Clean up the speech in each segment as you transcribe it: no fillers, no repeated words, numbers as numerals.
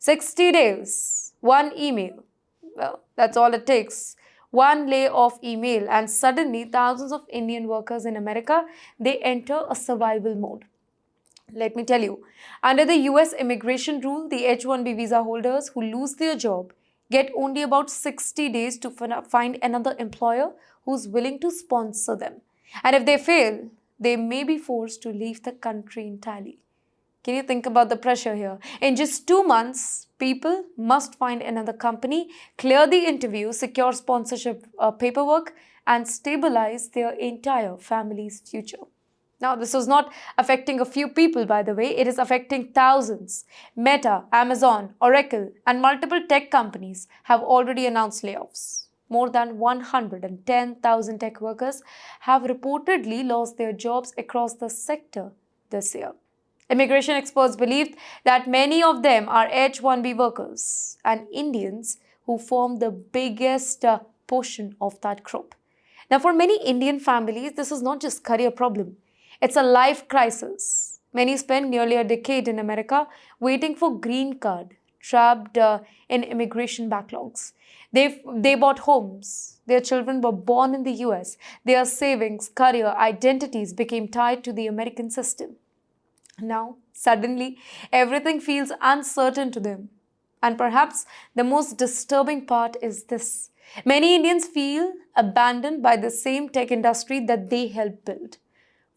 60 days, one email. Well, that's all it takes. One layoff email and suddenly thousands of Indian workers in America, they enter a survival mode. Let me tell you, under the US immigration rule, the H-1B visa holders who lose their job get only about 60 days to find another employer who's willing to sponsor them. And if they fail, they may be forced to leave the country entirely. Can you think about the pressure here? In just 2 months, people must find another company, clear the interview, secure sponsorship paperwork, and stabilize their entire family's future. Now, this is not affecting a few people, by the way, it is affecting thousands. Meta, Amazon, Oracle, and multiple tech companies have already announced layoffs. More than 110,000 tech workers have reportedly lost their jobs across the sector this year. Immigration experts believe that many of them are H-1B workers and Indians who form the biggest portion of that group. Now, for many Indian families, this is not just a career problem. It's a life crisis. Many spend nearly a decade in America waiting for green card, trapped in immigration backlogs. They bought homes. Their children were born in the US. Their savings, career, identities became tied to the American system. Now, suddenly, everything feels uncertain to them. And perhaps the most disturbing part is this. Many Indians feel abandoned by the same tech industry that they helped build.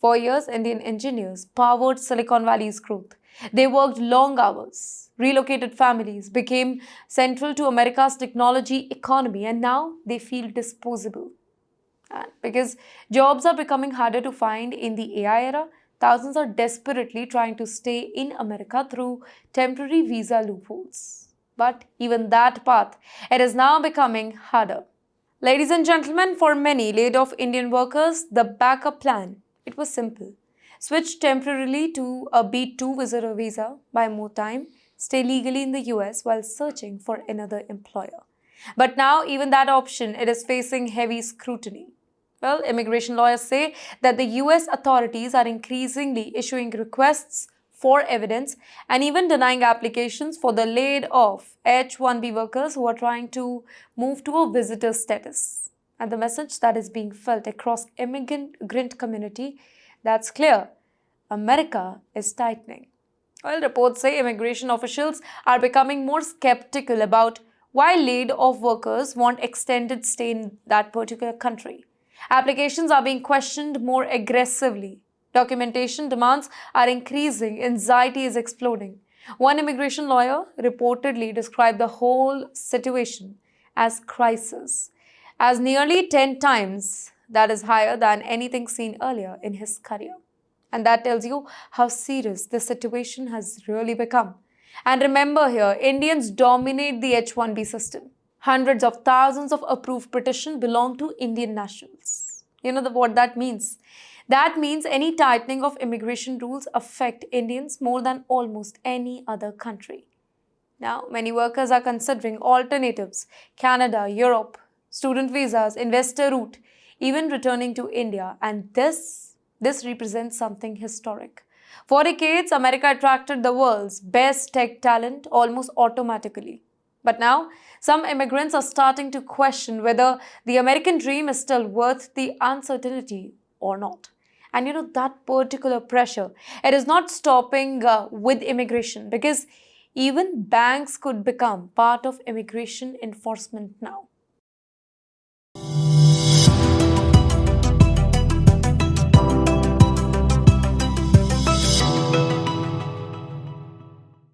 For years, Indian engineers powered Silicon Valley's growth. They worked long hours, relocated families, became central to America's technology economy, and now they feel disposable. And because jobs are becoming harder to find in the AI era, thousands are desperately trying to stay in America through temporary visa loopholes. But even that path, it is now becoming harder. Ladies and gentlemen, for many laid-off Indian workers, the backup plan, it was simple. Switch temporarily to a B2 visitor visa, buy more time, stay legally in the US while searching for another employer. But now, even that option, it is facing heavy scrutiny. Well, immigration lawyers say that the US authorities are increasingly issuing requests for evidence and even denying applications for the laid-off H-1B workers who are trying to move to a visitor status. And the message that is being felt across immigrant community, that's clear. America is tightening. Well, reports say immigration officials are becoming more skeptical about why laid-off workers want extended stay in that particular country. Applications are being questioned more aggressively. Documentation demands are increasing. Anxiety is exploding. One immigration lawyer reportedly described the whole situation as crisis, as nearly 10 times that is higher than anything seen earlier in his career. And that tells you how serious the situation has really become. And remember here, Indians dominate the H-1B system. Hundreds of thousands of approved petitions belong to Indian nationals. You know what that means? That means any tightening of immigration rules affect Indians more than almost any other country. Now, many workers are considering alternatives: Canada, Europe, student visas, investor route, even returning to India. And this represents something historic. For decades, America attracted the world's best tech talent almost automatically. But now, some immigrants are starting to question whether the American dream is still worth the uncertainty or not. And that particular pressure, it is not stopping with immigration, because even banks could become part of immigration enforcement now.